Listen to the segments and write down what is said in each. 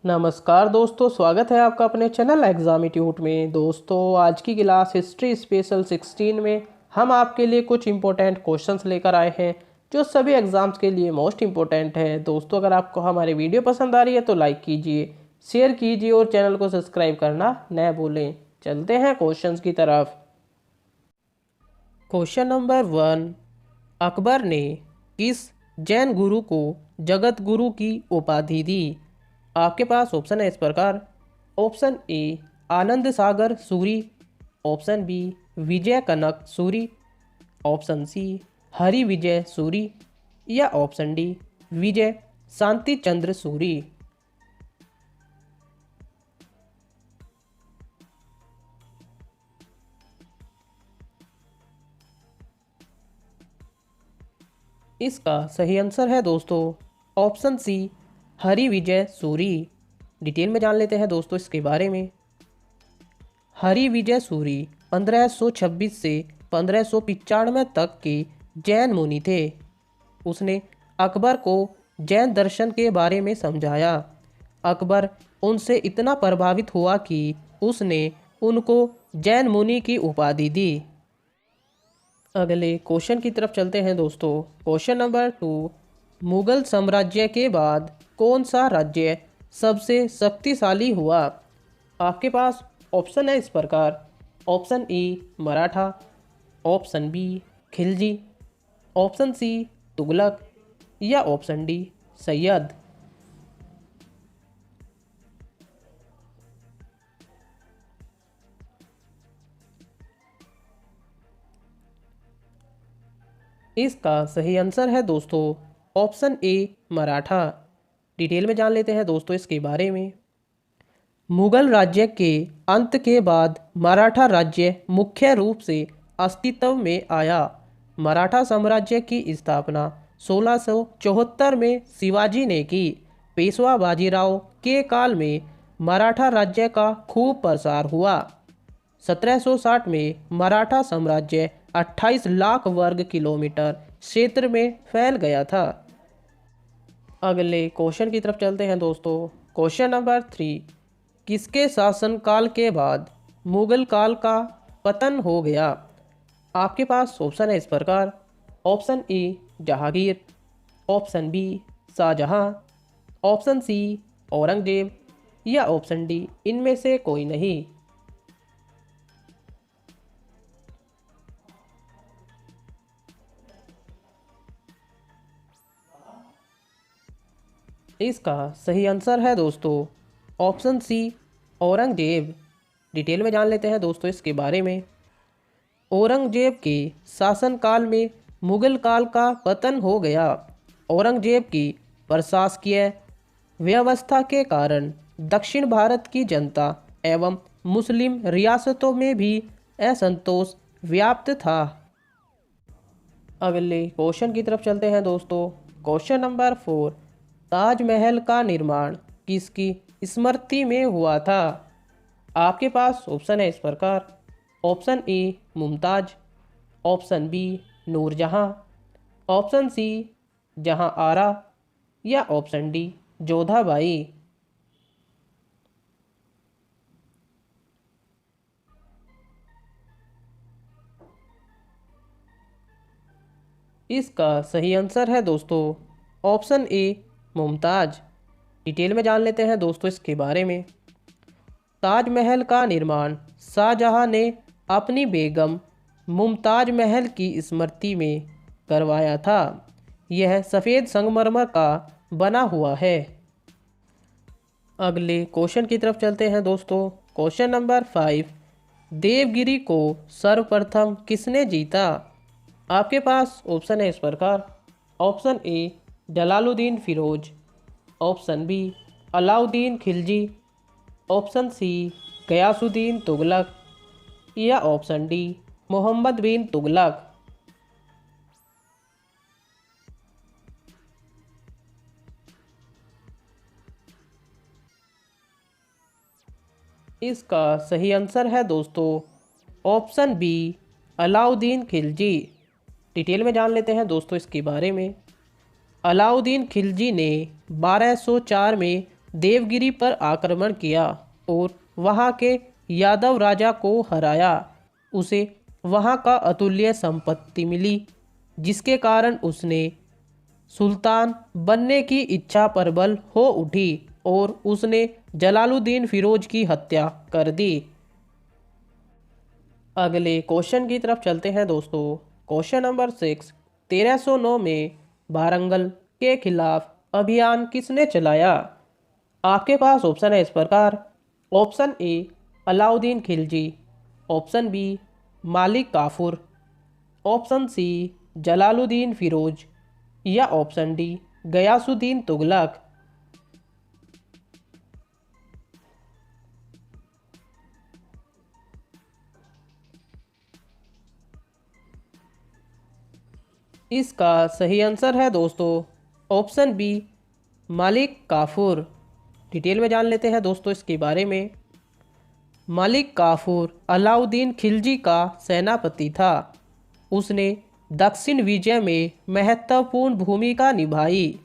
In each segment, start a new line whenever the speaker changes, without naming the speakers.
नमस्कार दोस्तों, स्वागत है आपका अपने चैनल एग्जाम ट्यूट में। दोस्तों, आज की क्लास हिस्ट्री स्पेशल 16 में हम आपके लिए कुछ इम्पोर्टेंट क्वेश्चंस लेकर आए हैं जो सभी एग्जाम्स के लिए मोस्ट इम्पोर्टेंट है। दोस्तों, अगर आपको हमारी वीडियो पसंद आ रही है तो लाइक कीजिए, शेयर कीजिए और चैनल को सब्सक्राइब करना न भूलें। चलते हैं क्वेश्चंस की तरफ। क्वेश्चन नंबर 1, अकबर ने किस जैन गुरु को जगत गुरु की उपाधि दी? आपके पास ऑप्शन है इस प्रकार। Option A Anand Sagar Suri, option B Vijay Kanak Suri, option C Hari Vijay Suri या ऑप्शन डी विजय शांति चंद्र सूरी। इसका सही आंसर है दोस्तों option C Hari Vijay Suri. Detail में जान लेते हैं दोस्तों इसके बारे में। हरि विजय सूरी 1526 से 1595 तक के जैन मुनि थे। उसने अकबर को जैन दर्शन के बारे में समझाया। अकबर उनसे इतना प्रभावित हुआ कि उसने उनको जैन मुनि की उपाधि दी। अगले क्वेश्चन की तरफ चलते हैं दोस्तों। क्वेश्चन नंबर 2, मुगल साम्राज्य के बाद कौन सा राज्य सबसे शक्तिशाली हुआ? आपके पास ऑप्शन है इस प्रकार। Option A Maratha, option B Khilji, option C Tughlaq या ऑप्शन डी सैयद। इसका सही आंसर है दोस्तों ऑप्शन ए मराठा। डिटेल में जान लेते हैं दोस्तों इसके बारे में। मुगल राज्य के अंत के बाद मराठा राज्य मुख्य रूप से अस्तित्व में आया। मराठा साम्राज्य की स्थापना 1674 में शिवाजी ने की। पेशवा बाजीराव के काल में मराठा राज्य का खूब प्रसार हुआ। 1760 में मराठा साम्राज्य 28 लाख वर्ग किलोमीटर क्षेत्र में फैल गया था। अगले क्वेश्चन की तरफ चलते हैं दोस्तों। क्वेश्चन नंबर 3, किसके शासनकाल के बाद मुगल काल का पतन हो गया? आपके पास ऑप्शन है इस प्रकार। Option A Jahangir, option B Shahjahan, option C Aurangzeb या ऑप्शन डी इनमें से कोई नहीं। इसका सही आंसर है दोस्तों ऑप्शन सी औरंगजेब। डिटेल में जान लेते हैं दोस्तों इसके बारे में। औरंगजेब के शासनकाल में मुगल काल का पतन हो गया। औरंगजेब की प्रशासकीय व्यवस्था के कारण दक्षिण भारत की जनता एवं मुस्लिम रियासतों में भी असंतोष व्याप्त था। अगले क्वेश्चन की तरफ चलते हैं दोस्तों। क्वेश्चन नंबर 4, ताजमहल का निर्माण किसकी स्मृति में हुआ था? आपके पास ऑप्शन है इस प्रकार। Option A Mumtaz, option B Noorjahan, option C Jahan Ara या ऑप्शन डी जोधाबाई। इसका सही आंसर है दोस्तों ऑप्शन ए मुमताज। डिटेल में जान लेते हैं दोस्तों इसके बारे में। ताजमहल का निर्माण शाहजहां ने अपनी बेगम मुमताज महल की स्मृति में करवाया था। यह सफ़ेद संगमरमर का बना हुआ है। अगले क्वेश्चन की तरफ चलते हैं दोस्तों। क्वेश्चन नंबर 5, देवगिरी को सर्वप्रथम किसने जीता? आपके पास ऑप्शन है इस प्रकार। Option A Jalaluddin Firoz, option B Alauddin Khilji, option C Ghiyasuddin Tughlaq या ऑप्शन डी मोहम्मद बिन तुगलक। इसका सही आंसर है दोस्तों option B Alauddin Khilji. Detail में जान लेते हैं दोस्तों इसके बारे में। अलाउद्दीन खिलजी ने 1204 में देवगिरी पर आक्रमण किया और वहाँ के यादव राजा को हराया। उसे वहाँ का अतुल्य संपत्ति मिली, जिसके कारण उसने सुल्तान बनने की इच्छा प्रबल हो उठी और उसने जलालुद्दीन फिरोज की हत्या कर दी। अगले क्वेश्चन की तरफ चलते हैं दोस्तों। क्वेश्चन नंबर 6, 1309 में वारंगल के खिलाफ अभियान किसने चलाया? आपके पास ऑप्शन है इस प्रकार। Option A Alauddin Khilji, option B Malik Kafur, option C Jalaluddin Firoz या ऑप्शन डी गयासुद्दीन तुगलक। इसका सही आंसर है दोस्तों option B Malik Kafur. Detail में जान लेते हैं दोस्तों इसके बारे में। मालिक काफूर अलाउद्दीन खिलजी का सेनापति था। उसने दक्षिण विजय में महत्वपूर्ण भूमिका निभाई।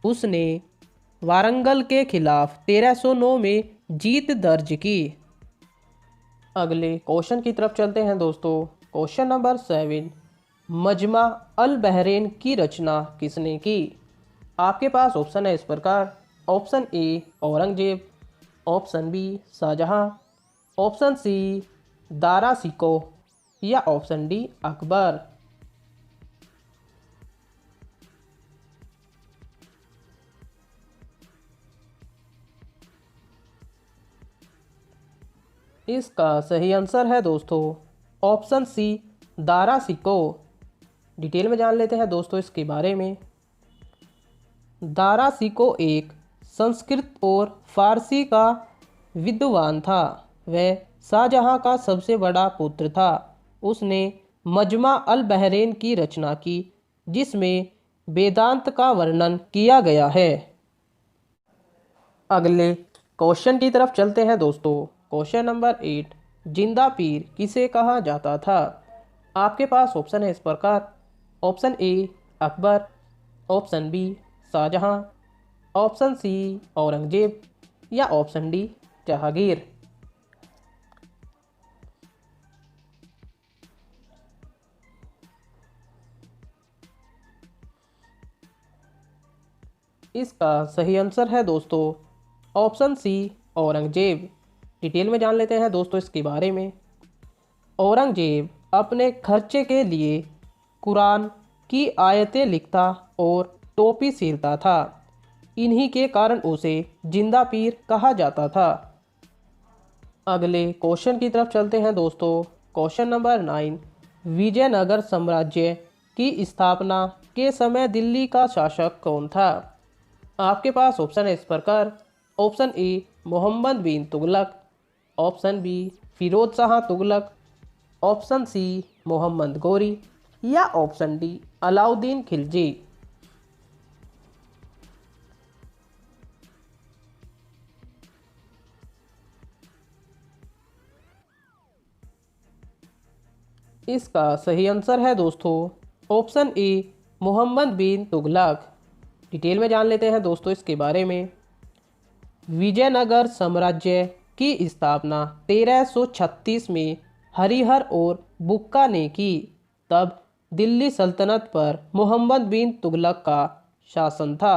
उसने वारंगल के खिलाफ 1309 में जीत दर्ज की। अगले क्वेश्चन की तरफ चलते हैं दोस्तों। क्वेश्चन नंबर 7, मजमा अल बहरैन की रचना किसने की? आपके पास ऑप्शन है इस प्रकार। Option A Aurangzeb, option B Shahjahan, option C Dara Shikoh या ऑप्शन डी अकबर। इसका सही आंसर है दोस्तों option C Dara Shikoh. Detail में जान लेते हैं दोस्तों इसके बारे में। दारा सिको एक संस्कृत और फारसी का विद्वान था। वह शाहजहां का सबसे बड़ा पुत्र था। उसने मजमा अल बहरैन की रचना की, जिसमें वेदांत का वर्णन किया गया है। अगले क्वेश्चन की तरफ चलते हैं दोस्तों। क्वेश्चन नंबर 8, जिंदा पीर किसे कहा जाता था? आपके पास ऑप्शन है इस प्रकार। Option A Akbar, option B Shahjahan, option C Aurangzeb या ऑप्शन डी जहांगीर। इसका सही आंसर है दोस्तों ऑप्शन सी औरंगजेब। डिटेल में जान लेते हैं दोस्तों इसके बारे में। औरंगजेब अपने खर्चे के लिए कुरान की आयतें लिखता और टोपी सिलता था। इन्हीं के कारण उसे जिंदा पीर कहा जाता था। अगले क्वेश्चन की तरफ चलते हैं दोस्तों। क्वेश्चन नंबर 9, विजयनगर साम्राज्य की स्थापना के समय दिल्ली का शासक कौन था? आपके पास ऑप्शन है इस प्रकार। Option A Mohammad bin Tughlaq, option B Firoz Shah Tughlaq, option C Mohammad Ghori या ऑप्शन डी अलाउद्दीन खिलजी। इसका सही आंसर है दोस्तों option A Mohammad bin Tughlaq. Detail में जान लेते हैं दोस्तों इसके बारे में। विजयनगर साम्राज्य की स्थापना 1336 में हरिहर और बुक्का ने की। तब दिल्ली सल्तनत पर मोहम्मद बिन तुगलक का शासन था।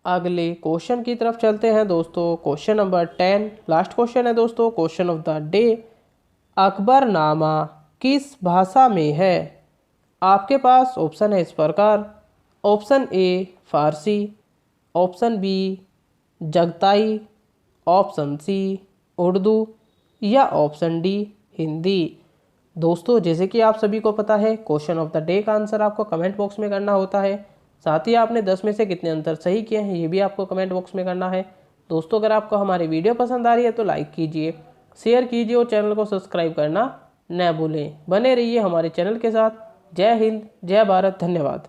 अगले क्वेश्चन की तरफ चलते हैं दोस्तों। क्वेश्चन नंबर 10, लास्ट क्वेश्चन है दोस्तों, question of the day. Akbarnama किस भाषा में है? आपके पास ऑप्शन है इस प्रकार। Option A Farsi, option B Chagatai, option C Urdu या ऑप्शन डी हिंदी। दोस्तों जैसे कि आप सभी को पता है, क्वेश्चन ऑफ द डे का आंसर आपको कमेंट बॉक्स में करना होता है। साथ ही आपने 10 में से कितने आंसर सही किए हैं ये भी आपको कमेंट बॉक्स में करना है। दोस्तों अगर आपको हमारी वीडियो पसंद आ रही है तो लाइक कीजिए, शेयर कीजिए और चैनल को सब्सक्राइब करना न भूलें। बने रहिए हमारे चैनल के साथ। जय हिंद, जय भारत, धन्यवाद।